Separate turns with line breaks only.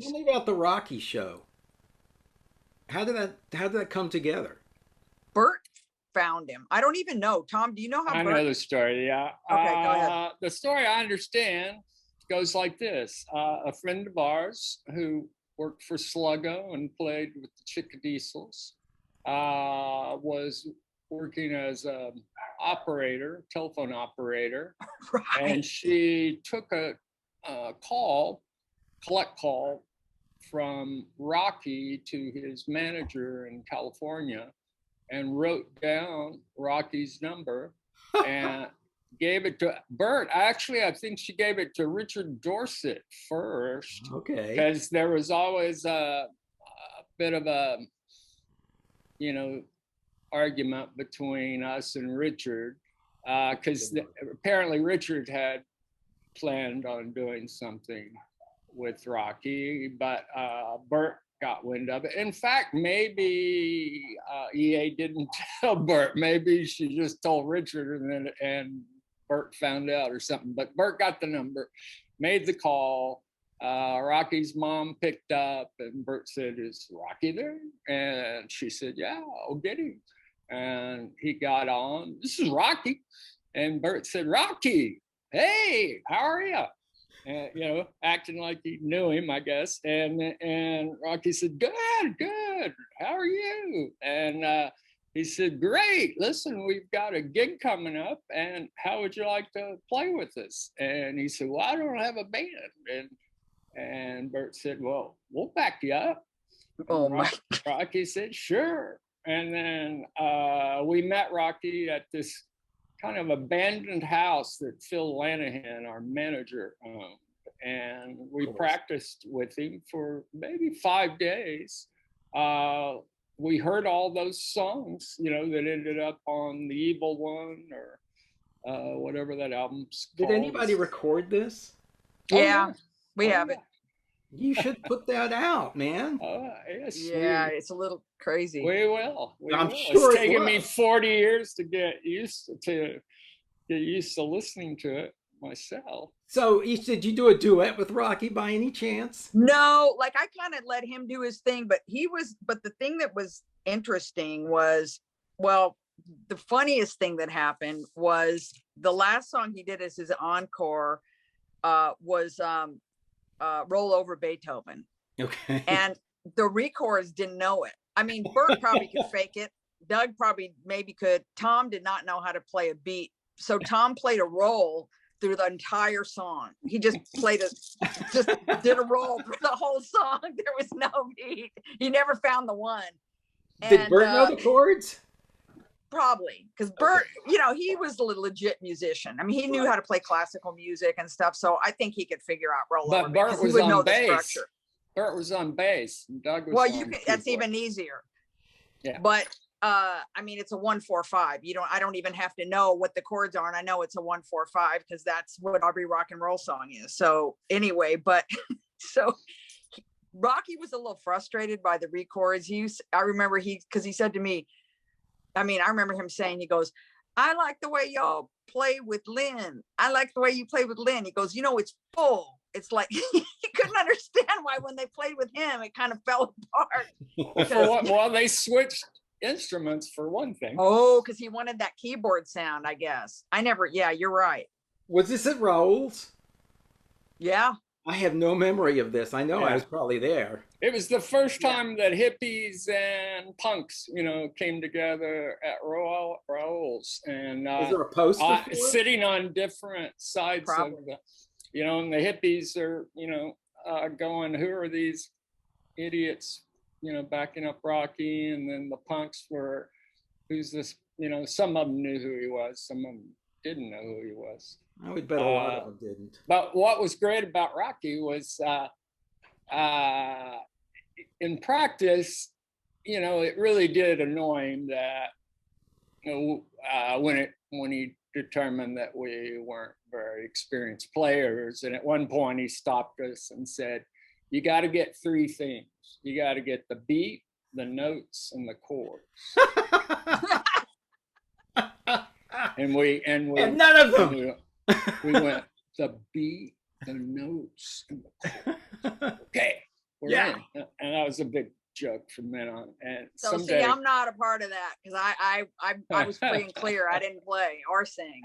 Tell me about the Rocky show. How did that come together?
Bert found him. I don't even know. Tom, do you know how
I
Bert?
know the story, yeah.
Okay, go ahead.
The story I understand goes like this. A friend of ours who worked for Sluggo and played with the Chickadiesel's was working as a operator, telephone operator,
Right.
and she took a collect call from Roky to his manager in California and wrote down Rocky's number and gave it to Bert. Actually, I think she gave it to Richard Dorset first
Okay.
because there was always a bit of a, you know, argument between us and Richard because apparently Richard had planned on doing something with Roky, but Bert got wind of it. In fact, maybe EA didn't tell Bert. Maybe she just told Richard, and Bert found out or something. But Bert got the number, made the call. Rocky's mom picked up, and Bert said, "Is Roky there?" And she said, "Yeah, I'll get him." And he got on. "This is Roky," and Bert said, "Roky, hey, how are you?" And, you know, acting like he knew him, I guess. And Roky said, "Good, good. How are you?" And he said, "Great. Listen, we've got a gig coming up, and how would you like to play with us?" And he said, "Well, I don't have a band." And Bert said, "Well, we'll back you up."
Oh
And
my.
Roky said, "Sure." And then we met Roky at this kind of abandoned house that Phil Lanahan, our manager, owned. And we practiced with him for maybe 5 days. We heard all those songs, you know, that ended up on The Evil One or whatever that album's
Did
called.
anybody record this?
Yeah, we have it.
You should put that out, man.
Yes.
Yeah, it's a little crazy.
We will.
I'm
will.
sure
It's
it
taken me
was.
40 years to get used to listening to it myself.
So, did you do a duet with Rocky by any chance?
No, like I kind of let him do his thing, but the thing that was interesting was, well, the funniest thing that happened was the last song he did as his encore was Roll Over Beethoven.
Okay.
And the records didn't know it. I mean, Bert probably could fake it. Doug probably maybe could. Tom did not know how to play a beat. So Tom played a roll through the entire song. He just did a roll through the whole song. There was no beat. He never found the one.
Did Bert know the chords?
Probably, because Bert, you know, he was a legit musician. I mean, he knew how to play classical music and stuff. So I think he could figure out roll over.
But Bert was on bass. Bert was on bass. And Doug was
well,
on
you can, that's even easier.
Yeah.
But I mean, it's a 1-4-5. I don't even have to know what the chords are, and I know it's a 1-4-5 because that's what every rock and roll song is. So anyway, but so Roky was a little frustrated by the records. I remember because he said to me, I remember him saying, he goes, "I like the way y'all play with Lynn. I like the way you play with Lynn." He goes, "It's full." It's like he couldn't understand why when they played with him, it kind of fell apart.
Well, they switched instruments for one thing.
Oh, because he wanted that keyboard sound, I guess. Yeah, you're right.
Was this at Raul's?
Yeah.
I have no memory of this. I know I was probably there.
It was the first time that hippies and punks, came together at Raul's. And
is there a poster
sitting on different sides of the, and the hippies are, going, who are these idiots, backing up Roky? And then the punks were, who's this? Some of them knew who he was. Some of them didn't know who he was.
I would bet a lot of them didn't.
But what was great about Roky was in practice, it really did annoy him that when he determined that we weren't very experienced players. And at one point he stopped us and said, "You got to get 3 things. You got to get the beat, the notes, and the chords." and
none of them.
We went the beat, the notes, and the chords. Okay, we're
Yeah.
in. And that was a big joke from then on. And
So
someday,
see, I'm not a part of that because I was free and clear. I didn't play or sing.